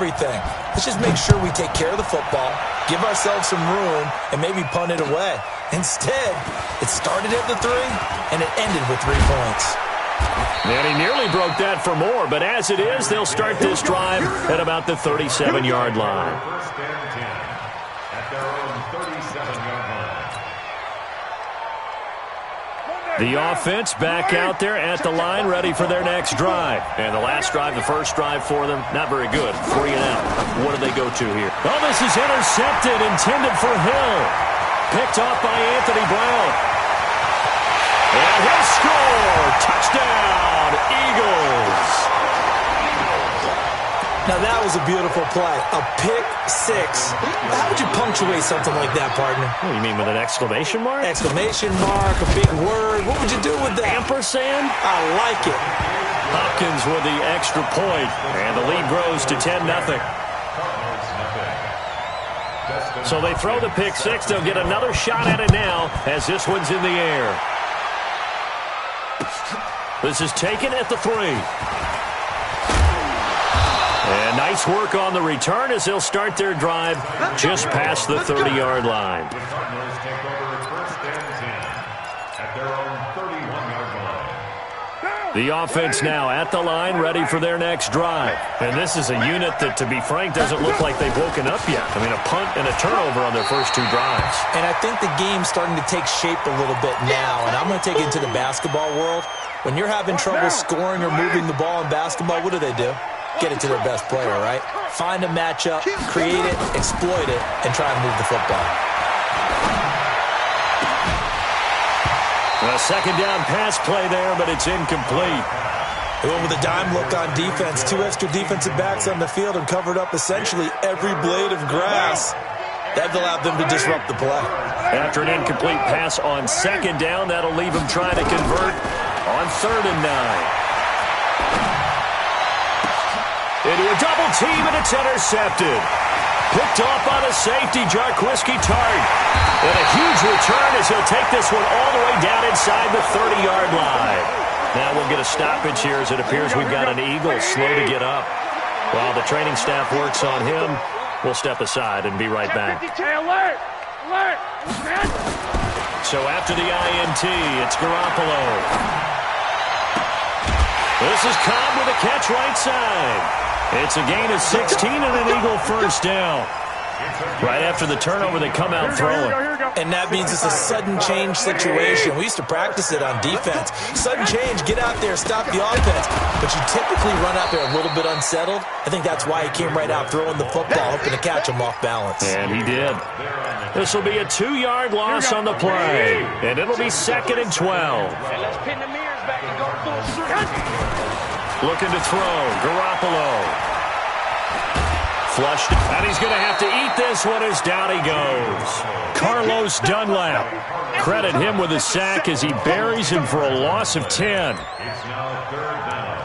everything. Let's just make sure we take care of the football, give ourselves some room, and maybe punt it away. Instead, it started at the 3, and it ended with 3 points. And he nearly broke that for more, but as it is, they'll start this drive at about the 37-yard line. First and 10 at their own 37-yard line. The offense back out there at the line, ready for their next drive. And the last drive, the first drive for them, not very good. 3 and out. What do they go to here? Oh, this is intercepted, intended for Hill. Picked off by Anthony Brown. And he'll score. Touchdown, Eagles. Now, that was a beautiful play. A pick 6. How would you punctuate something like that, partner? What do you mean, with an exclamation mark? Exclamation mark, a big word. What would you do with that? Ampersand? I like it. Hopkins with the extra point, and the lead grows to 10-0. So they throw the pick 6. They'll get another shot at it now as this one's in the air. This is taken at the 3. And nice work on the return as they'll start their drive just past the 30-yard line. The Cardinals take over first and 10 at their own 31-yard line. The offense now at the line, ready for their next drive. And this is a unit that, to be frank, doesn't look like they've woken up yet. I mean, a punt and a turnover on their first 2 drives. And I think the game's starting to take shape a little bit now. And I'm going to take it to the basketball world. When you're having trouble scoring or moving the ball in basketball, what do? Get it to their best player, right? Find a matchup, create it, exploit it, and try and move the football. A second down pass play there, but it's incomplete. They went with a dime look on defense. 2 extra defensive backs on the field and covered up essentially every blade of grass. That allowed them to disrupt the play. After an incomplete pass on second down, that'll leave them trying to convert on 3rd and 9. Into a double team, and it's intercepted. Picked off by the safety, Jarquiski Tart. And a huge return as he'll take this one all the way down inside the 30-yard line. Now we'll get a stoppage here as it appears we've got an Eagle slow to get up. While the training staff works on him, we'll step aside and be right back. So after the INT, it's Garoppolo. This is Cobb with a catch right side. It's a gain of 16 and an Eagle first down. Right after the turnover, they come out throwing. And that means it's a sudden change situation. We used to practice it on defense. Sudden change, get out there, stop the offense. But you typically run out there a little bit unsettled. I think that's why he came right out throwing the football, hoping to catch him off balance. And he did. This will be a 2-yard loss on the play. And it'll be 2nd and 12. Let's pin the mirrors back and go full stretch. Looking to throw. Garoppolo. Flushed. And he's going to have to eat this one as down he goes. Carlos Dunlap. Credit him with a sack as he buries him for a loss of 10. It's now 3rd down.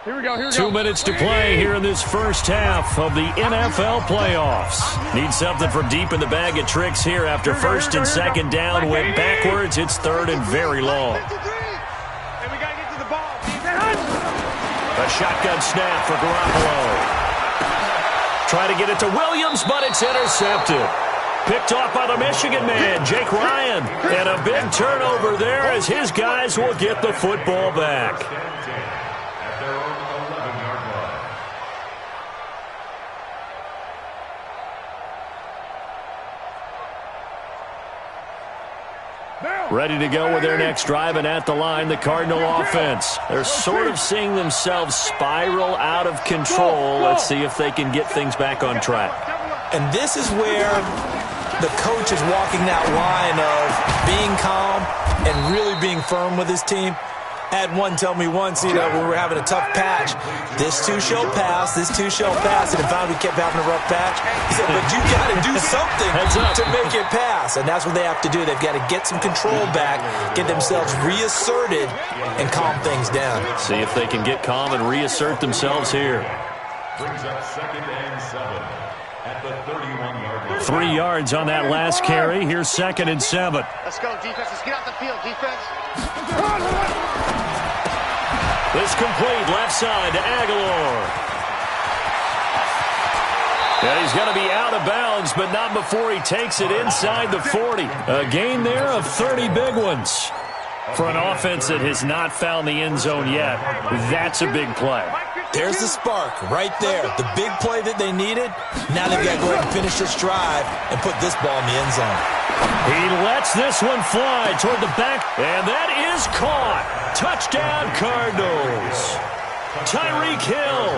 Here we go. 2 minutes to play here in this first half of the NFL playoffs. Need something from deep in the bag of tricks here after 1st and 2nd down. Went backwards. It's 3rd and very long. And we got to get to the ball. A shotgun snap for Garoppolo. Try to get it to Williams, but it's intercepted. Picked off by the Michigan man, Jake Ryan. And a big turnover there as his guys will get the football back. At their own 11-yard line. Ready to go with their next drive, and at the line, the Cardinal offense. They're sort of seeing themselves spiral out of control. Let's see if they can get things back on track. And this is where the coach is walking that line of being calm and really being firm with his team. I had one tell me once, when we were having a tough patch, this too shall pass, this too shall pass, and if we kept having a rough patch, he said, but you got to do something to make it pass, and that's what they have to do. They've got to get some control back, get themselves reasserted, and calm things down. See if they can get calm and reassert themselves here. Brings up 2nd and 7 at the 31-yard line. 3 yards on that last carry. Here's 2nd and 7. Let's go, defense. Let's get out the field, defense. This complete left side to Aguilar. And he's going to be out of bounds, but not before he takes it inside the 40. A gain there of 30 big ones. For an offense that has not found the end zone yet, that's a big play. There's the spark right there. The big play that they needed. Now they've got to go ahead and finish this drive and put this ball in the end zone. He lets this one fly toward the back, and that is caught. Touchdown, Cardinals. Tyreek Hill,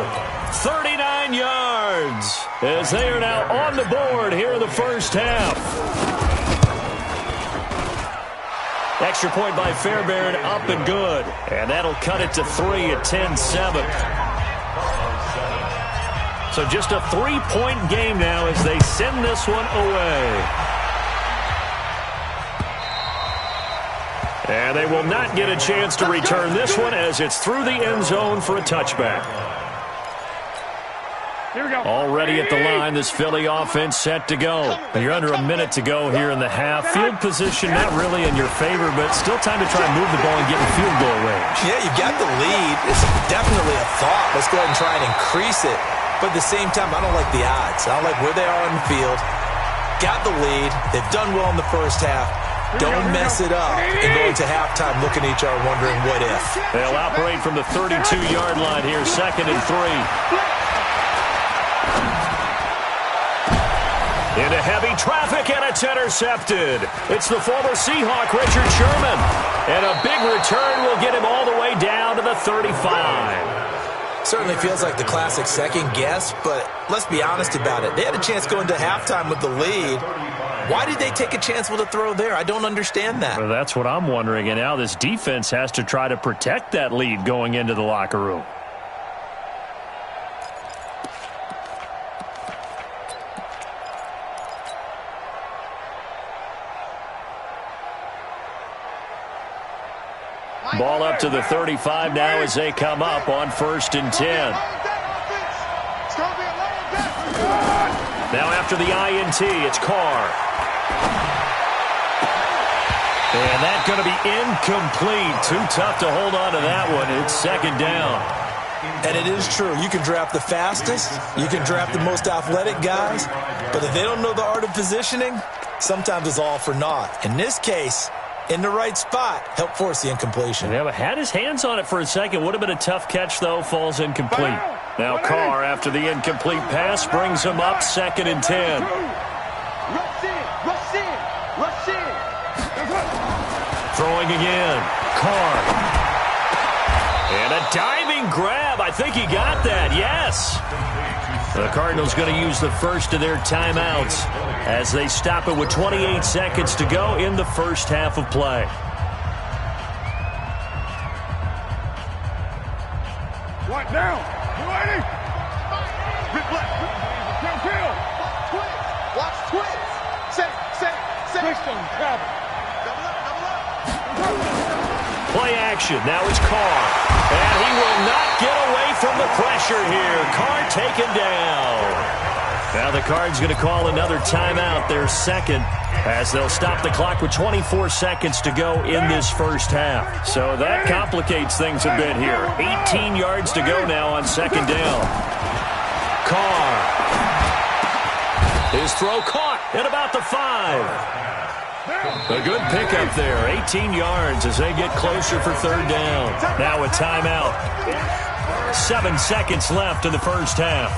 39 yards, as they are now on the board here in the first half. Extra point by Fairbairn, up and good. And that'll cut it to 3 at 10-7. So just a 3-point game now as they send this one away. And they will not get a chance to return this one as it's through the end zone for a touchback. Here we go. Already at the line, this Philly offense set to go. You're under a minute to go here in the half. Field position not really in your favor, but still time to try and move the ball and get in field goal range. Yeah, you've got the lead. It's definitely a thought. Let's go ahead and try and increase it. But at the same time, I don't like the odds. I don't like where they are on the field. Got the lead. They've done well in the first half. Don't mess it up and go into halftime looking at each other wondering what if. They'll operate from the 32-yard line here, 2nd and 3. Into heavy traffic, and it's intercepted. It's the former Seahawk, Richard Sherman. And a big return will get him all the way down to the 35. Certainly feels like the classic second guess, but let's be honest about it. They had a chance going to halftime with the lead. Why did they take a chance with a throw there? I don't understand that. Well, that's what I'm wondering. And now this defense has to try to protect that lead going into the locker room. Ball up to the 35 now as they come up on 1st and 10. Now after the INT, it's Carr. And that's going to be incomplete. Too tough to hold on to that one. It's 2nd down. And it is true. You can draft the fastest. You can draft the most athletic guys. But if they don't know the art of positioning, sometimes it's all for naught. In this case, in the right spot, help force the incompletion. Yeah, but had his hands on it for a second. Would have been a tough catch, though. Falls incomplete. Now Carr, after the incomplete pass, brings him up 2nd and 10. Rush in. Throwing again. Carr. And a diving grab. I think he got that. Yes. The Cardinals going to use the first of their timeouts as they stop it with 28 seconds to go in the first half of play. What now? You ready? Rip left. Downfield. Watch twins. Set. Twist travel. Play action. Now it's Carr. And he will not get away from the pressure here. Carr taken down. Now the Cards going to call another timeout, their second, as they'll stop the clock with 24 seconds to go in this first half. So that complicates things a bit here. 18 yards to go now on 2nd down. Carr. His throw caught at about the 5. A good pickup there, 18 yards as they get closer for 3rd down. Now a timeout. 7 seconds left in the first half.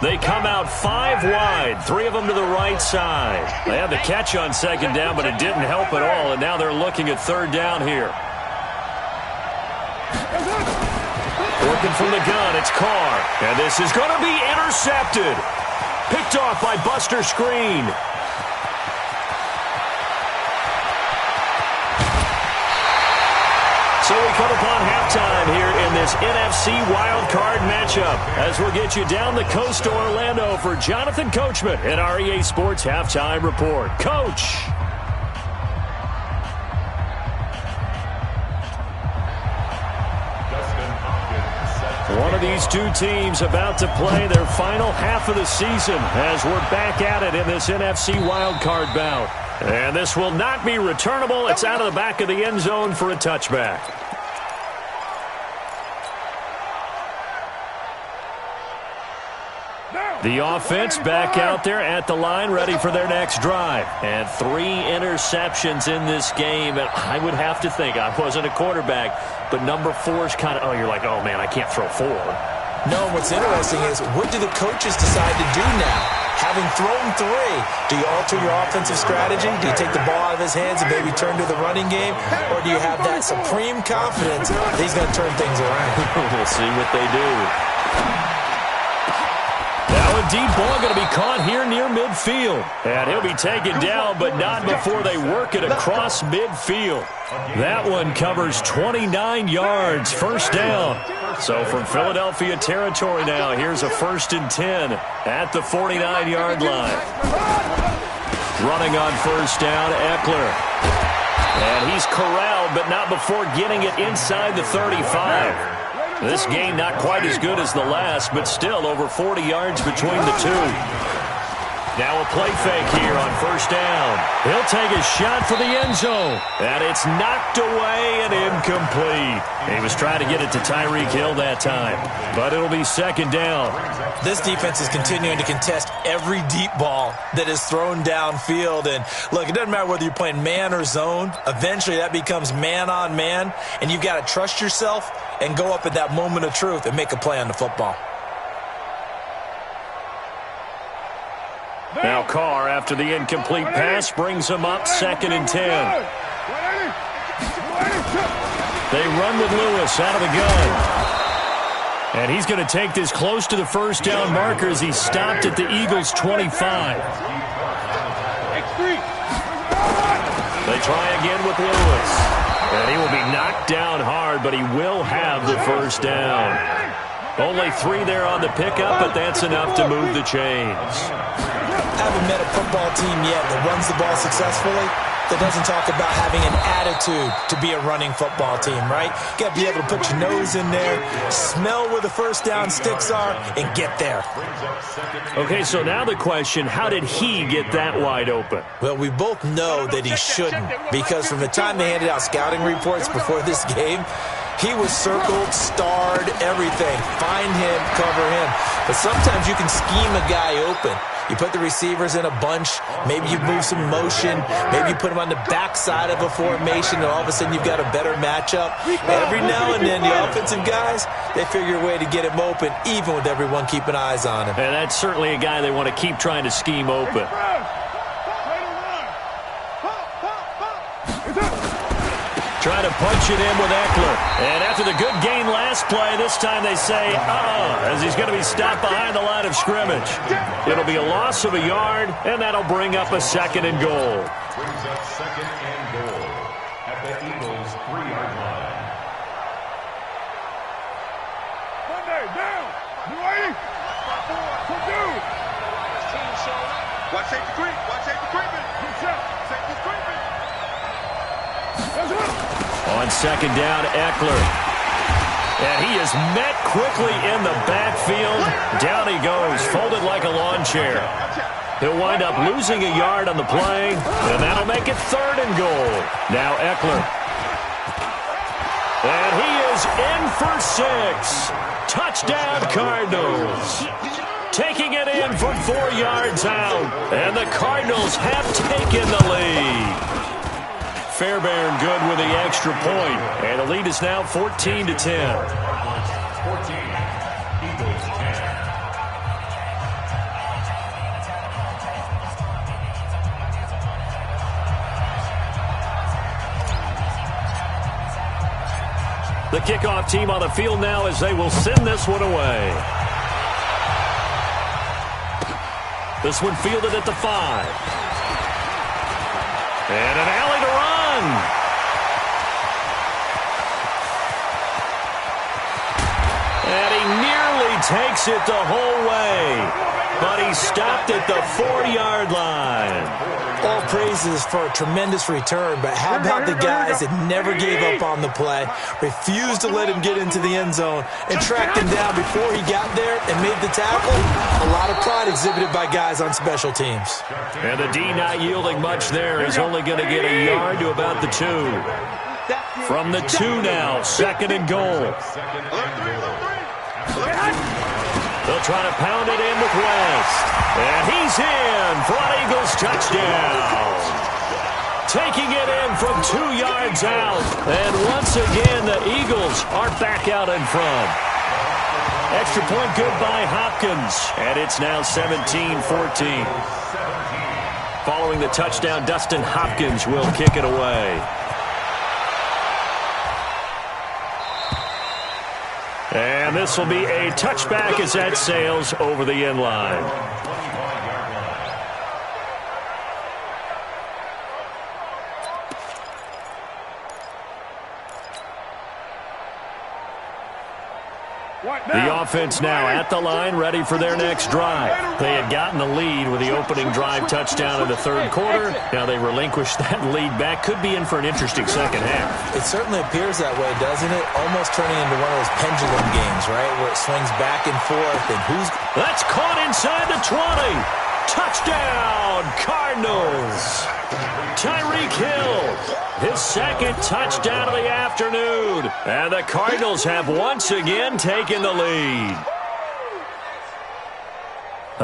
They come out 5 wide, 3 of them to the right side. They had the catch on 2nd down, but it didn't help at all, and now they're looking at 3rd down here. Working from the gun, it's Carr. And this is going to be intercepted. Picked off by Buster Screen. So we come upon halftime here in this NFC wildcard matchup as we'll get you down the coast to Orlando for Jonathan Coachman in our EA Sports Halftime Report. Coach. One of these two teams about to play their final half of the season as we're back at it in this NFC wildcard bout. And this will not be returnable. It's out of the back of the end zone for a touchback. The offense back out there at the line, ready for their next drive. And 3 interceptions in this game. And I would have to think, I wasn't a quarterback, but number 4 is kind of, you're like, oh, man, I can't throw 4. No, what's interesting is, what do the coaches decide to do now? Having thrown 3, do you alter your offensive strategy? Do you take the ball out of his hands and maybe turn to the running game? Or do you have that supreme confidence that he's going to turn things around? We'll see what they do. Now a deep ball going to be caught here near midfield. And he'll be taken down, but not before they work it across midfield. That one covers 29 yards, first down. So from Philadelphia territory now, here's a 1st and 10 at the 49-yard line. Running on first down, Eckler. And he's corralled, but not before getting it inside the 35. This game not quite as good as the last, but still over 40 yards between the two. Now a play fake here on first down. He'll take a shot for the end zone. And it's knocked away and incomplete. He was trying to get it to Tyreek Hill that time. But it'll be second down. This defense is continuing to contest every deep ball that is thrown downfield. And look, it doesn't matter whether you're playing man or zone. Eventually that becomes man on man. And you've got to trust yourself and go up at that moment of truth and make a play on the football. Now Carr, after the incomplete pass, brings him up 2nd and 10. They run with Lewis out of the gun. And he's going to take this close to the first down marker as he stopped at the Eagles' 25. They try again with Lewis. And he will be knocked down hard, but he will have the first down. Only 3 there on the pickup, but that's enough to move the chains. I haven't met a football team yet that runs the ball successfully that doesn't talk about having an attitude to be a running football team, right? You got to be able to put your nose in there, smell where the first down sticks are, and get there. Okay, so now the question, how did he get that wide open? Well, we both know that he shouldn't, because from the time they handed out scouting reports before this game, he was circled, starred, everything. Find him, cover him. But sometimes you can scheme a guy open. You put the receivers in a bunch. Maybe you move some motion. Maybe you put them on the backside of a formation, and all of a sudden you've got a better matchup. Every now and then, the offensive guys, they figure a way to get him open, even with everyone keeping eyes on him. And that's certainly a guy they want to keep trying to scheme open. Trying to punch it in with Eckler. And after the good gain last play, this time they say, as he's going to be stopped behind the line of scrimmage. It'll be a loss of a yard, and that'll bring up a 2nd and goal. Brings up 2nd and goal at the Eagles' 3-yard line. Monday, down. You ready? Watch safety creep. Watch safety creeping. Safety creeping. On 2nd down, Eckler. And he is met quickly in the backfield. Down he goes, folded like a lawn chair. He'll wind up losing a yard on the play, and that'll make it 3rd and goal. Now Eckler. And he is in for 6. Touchdown, Cardinals. Taking it in from 4 yards out. And the Cardinals have taken the lead. Fairbairn good with the extra point. And the lead is now 14-10. 14, Eagles 10. The kickoff team on the field now as they will send this one away. This one fielded at the 5. And an alley to run. And he nearly takes it the whole way. but he's stopped at the 40-yard line. All praises for a tremendous return, but how about the guys that never gave up on the play, refused to let him get into the end zone, and tracked him down before he got there and made the tackle? A lot of pride exhibited by guys on special teams. And the D not yielding much there. Is only going to get a yard to about the 2. From the 2 now, 2nd and goal. They'll try to pound it in with West. And he's in for an Eagles touchdown. Taking it in from 2 yards out. And once again, the Eagles are back out in front. Extra point good by Hopkins. And it's now 17-14. Following the touchdown, Dustin Hopkins will kick it away. And this will be a touchback as that sails over the end line. The offense now at the line, ready for their next drive. They had gotten the lead with the opening drive touchdown in the 3rd quarter. Now they relinquish that lead back. Could be in for an interesting second half. It certainly appears that way, doesn't it? Almost turning into one of those pendulum games, right, where it swings back and forth. And That's caught inside the 20. Touchdown, Cardinals. Tyreek Hill, his 2nd touchdown of the afternoon. And the Cardinals have once again taken the lead.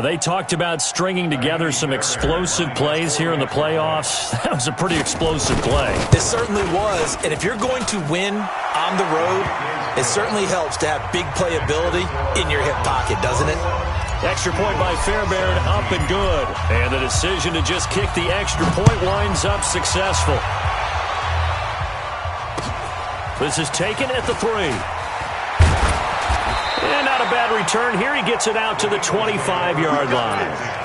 They talked about stringing together some explosive plays here in the playoffs. That was a pretty explosive play. It certainly was. And if you're going to win on the road, it certainly helps to have big playability in your hip pocket, doesn't it? Extra point by Fairbairn, up and good. And the decision to just kick the extra point winds up successful. This is taken at the 3. And not a bad return here. He gets it out to the 25-yard line.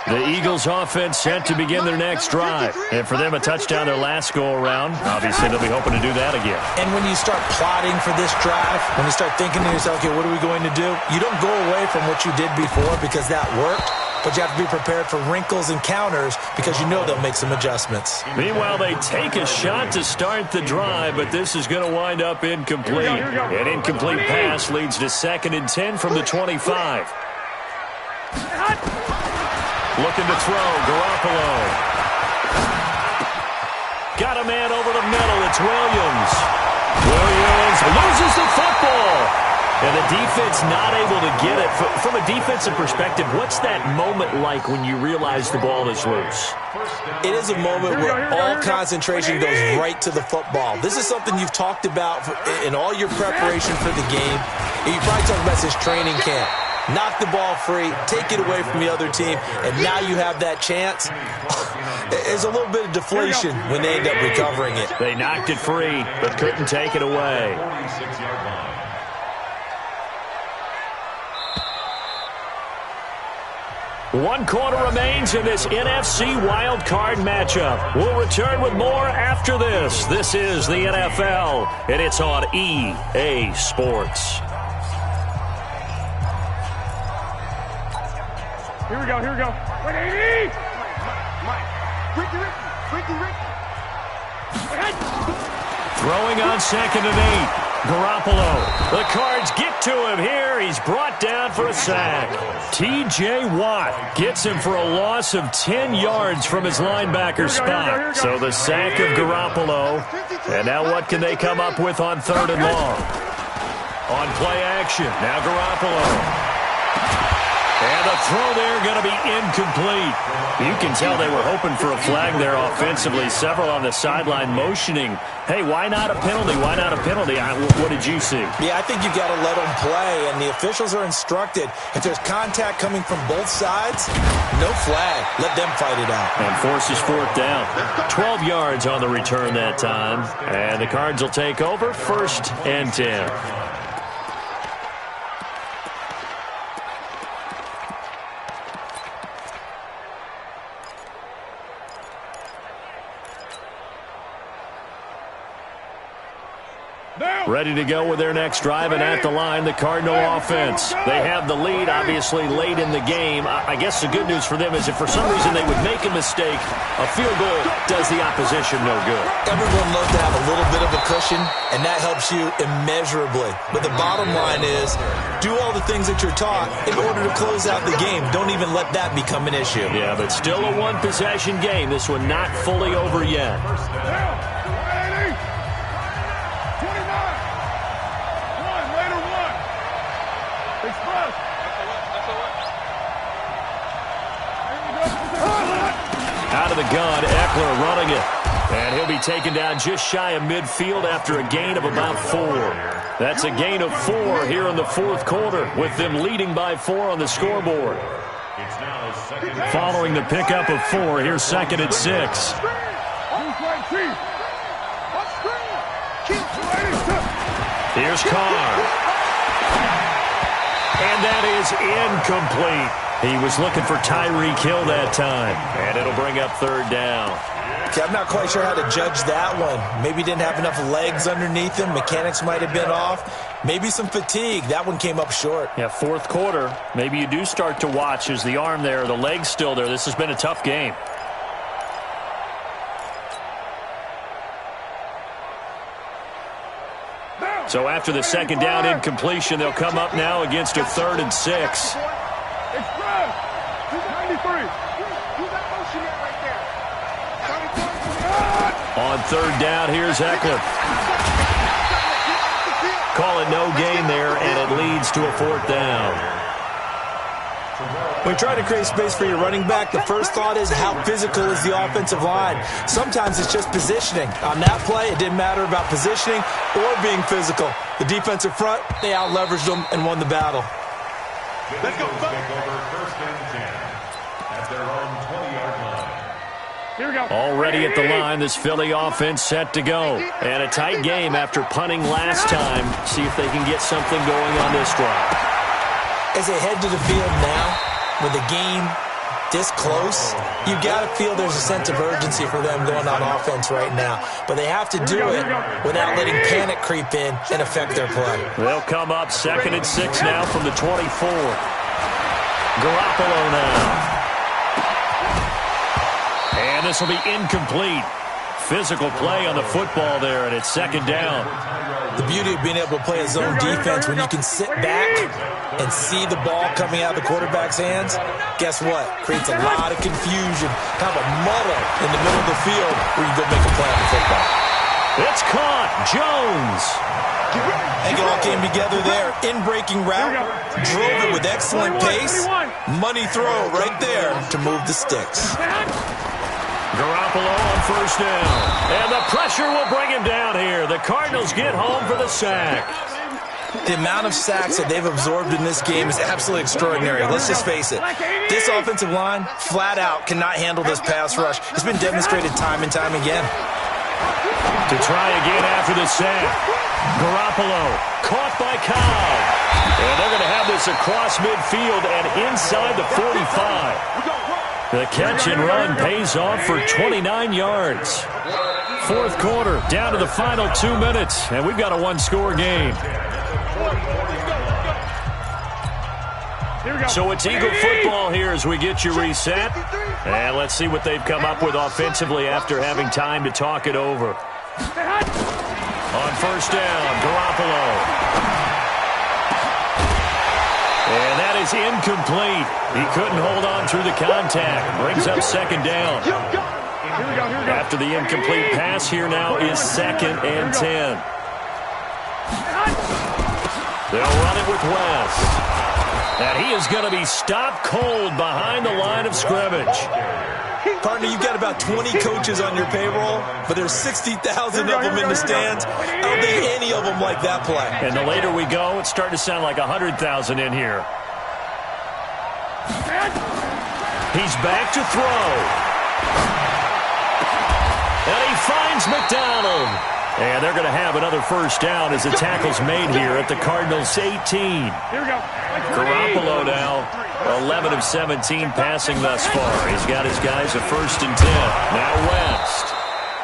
The Eagles offense set to begin their next drive. And for them, a touchdown their last go-around. Obviously, they'll be hoping to do that again. And when you start plotting for this drive, when you start thinking to yourself, okay, what are we going to do? You don't go away from what you did before because that worked. But you have to be prepared for wrinkles and counters because you know they'll make some adjustments. Meanwhile, they take a shot to start the drive, but this is going to wind up incomplete. An incomplete pass leads to 2nd and 10 from the 25. Looking to throw, Garoppolo. Got a man over the middle, it's Williams. Williams loses the football. And the defense not able to get it. From a defensive perspective, what's that moment like when you realize the ball is loose? It is a moment where all concentration goes right to the football. This is something you've talked about in all your preparation for the game. And you probably talked about this training camp. Knock the ball free, take it away from the other team, and now you have that chance. There's a little bit of deflation when they end up recovering it. They knocked it free, but couldn't take it away. 46-yard line. One quarter remains in this NFC wildcard matchup. We'll return with more after this. This is the NFL, and it's on EA Sports. Here we go, here we go. 180! Ricky. Throwing on 2nd and 8. Garoppolo. The Cards get to him here. He's brought down for a sack. T.J. Watt gets him for a loss of 10 yards from his linebacker spot. So the sack of Garoppolo. And now what can they come up with on 3rd and long? On play action. Now Garoppolo. And the throw there going to be incomplete. You can tell they were hoping for a flag there offensively. Several on the sideline motioning, hey, why not a penalty? Why not a penalty? What did you see? Yeah, I think you've got to let them play, and the officials are instructed. If there's contact coming from both sides, no flag. Let them fight it out. And forces 4th down. 12 yards on the return that time. And the Cards will take over 1st and 10. Ready to go with their next drive, and at the line, the Cardinal offense. They have the lead, obviously, late in the game. I guess the good news for them is if for some reason they would make a mistake, a field goal does the opposition no good. Everyone loves to have a little bit of a cushion, and that helps you immeasurably. But the bottom line is, do all the things that you're taught in order to close out the game. Don't even let that become an issue. Yeah, but still a one-possession game. This one not fully over yet. Out of the gun, Eckler running it. And he'll be taken down just shy of midfield after a gain of about 4. That's a gain of 4 here in the fourth quarter, with them leading by 4 on the scoreboard. Following the pickup of 4, here's 2nd and 6. Here's Carr. And that is incomplete. He was looking for Tyreek Hill that time. And it'll bring up 3rd down. Okay, I'm not quite sure how to judge that one. Maybe he didn't have enough legs underneath him. Mechanics might have been off. Maybe some fatigue. That one came up short. Yeah, fourth quarter. Maybe you do start to watch. Is the arm there, the leg's still there? This has been a tough game. So after the 2nd down incompletion, they'll come up now against a 3rd and 6. On 3rd down, here's Eckler. Call it no gain there, and it leads to a 4th down. When trying to create space for your running back, the first thought is how physical is the offensive line. Sometimes it's just positioning. On that play, it didn't matter about positioning or being physical. The defensive front, they out-leveraged them and won the battle. Let's go. Take over 1st and 10 at their own 20-yard line. Here we go. Already at the line, this Philly offense set to go. And a tight game after punting last time. See if they can get something going on this drive. As they head to the field now, with the game this close, you got to feel there's a sense of urgency for them going on offense right now. But they have to do it without letting panic creep in and affect their play. They'll come up 2nd and 6 now from the 24. Garoppolo now. And this will be incomplete. Physical play on the football there, and it's 2nd down. The beauty of being able to play a zone defense when you can sit back and see the ball coming out of the quarterback's hands, guess what? Creates a lot of confusion, kind of a muddle in the middle of the field where you go make a play on the football. It's caught. Jones. I think it all came together there. In-breaking route, drove it with excellent pace. Money throw right there to move the sticks. Garoppolo on 1st down. And the pressure will bring him down here. The Cardinals get home for the sack. The amount of sacks that they've absorbed in this game is absolutely extraordinary. Let's just face it. This offensive line, flat out, cannot handle this pass rush. It's been demonstrated time and time again. To try again after the sack. Garoppolo caught by Cobb. And they're going to have this across midfield and inside the 45. The catch and run pays off for 29 yards. Fourth quarter, down to the final 2 minutes, and we've got a one-score game. So it's Eagle football here as we get you reset. And let's see what they've come up with offensively after having time to talk it over. On 1st down, Garoppolo. And that is incomplete. He couldn't hold on through the contact. Brings up 2nd down. After the incomplete pass, here now is 2nd and 10. They'll run it with West. And he is going to be stopped cold behind the line of scrimmage. Partner, you've got about 20 coaches on your payroll, but there's 60,000 of them in the stands. I don't think any of them like that play. And the later we go, it's starting to sound like 100,000 in here. He's back to throw. And he finds McDonald. And they're going to have another 1st down as the tackle's made here at the Cardinals' 18. Here we go. Garoppolo now, 11 of 17 passing thus far. He's got his guys a 1st and 10. Now West.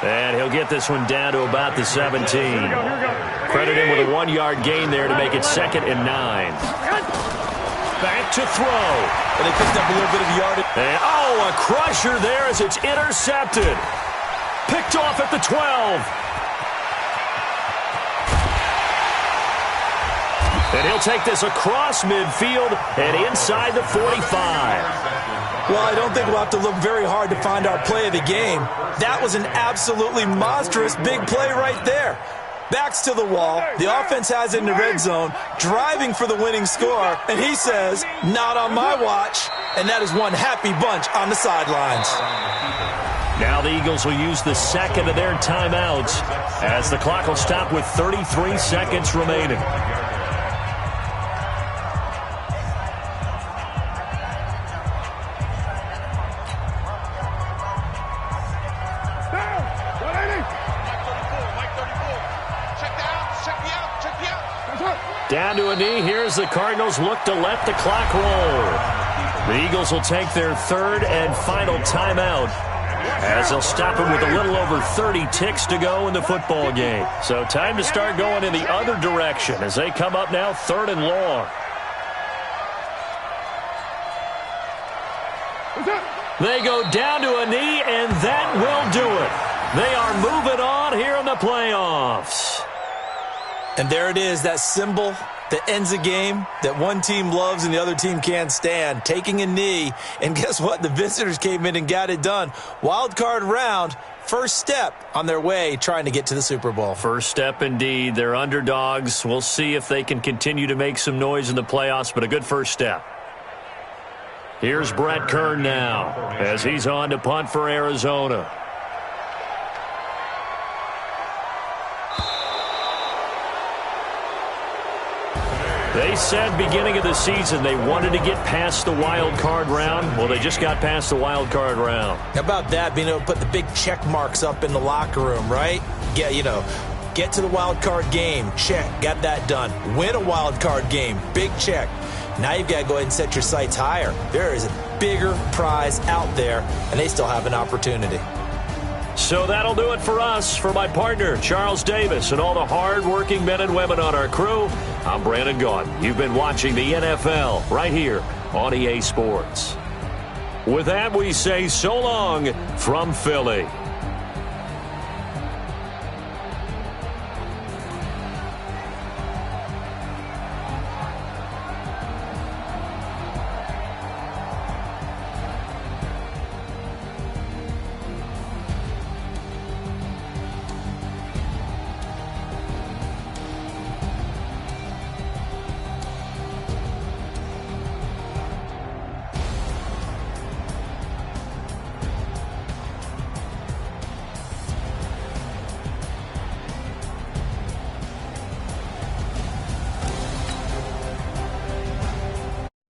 And he'll get this one down to about the 17. Credit him with a 1-yard gain there to make it 2nd and 9. Back to throw. And they picked up a little bit of yardage. And, a crusher there as it's intercepted. Picked off at the 12. And he'll take this across midfield and inside the 45. Well, I don't think we'll have to look very hard to find our play of the game. That was an absolutely monstrous big play right there. Backs to the wall. The offense has it in the red zone, driving for the winning score. And he says, not on my watch. And that is one happy bunch on the sidelines. Now the Eagles will use the second of their timeouts as the clock will stop with 33 seconds remaining. Down to a knee. Here's the Cardinals look to let the clock roll. The Eagles will take their third and final timeout as they'll stop him with a little over 30 ticks to go in the football game. So time to start going in the other direction as they come up now 3rd and long. They go down to a knee, and that will do it. They are moving on here in the playoffs. And there it is, that symbol that ends a game that one team loves and the other team can't stand, taking a knee. And guess what? The visitors came in and got it done. Wild card round, first step on their way trying to get to the Super Bowl. First step indeed. They're underdogs. We'll see if they can continue to make some noise in the playoffs, but a good first step. Here's Brett Kern now as he's on to punt for Arizona. They said beginning of the season they wanted to get past the wild card round. Well, they just got past the wild card round. How about that, being able to put the big check marks up in the locker room, right? Yeah, get to the wild card game, check, got that done. Win a wild card game, big check. Now you've got to go ahead and set your sights higher. There is a bigger prize out there, and they still have an opportunity. So that'll do it for us. For my partner, Charles Davis, and all the hard-working men and women on our crew, I'm Brandon Gaudin. You've been watching the NFL right here on EA Sports. With that, we say so long from Philly.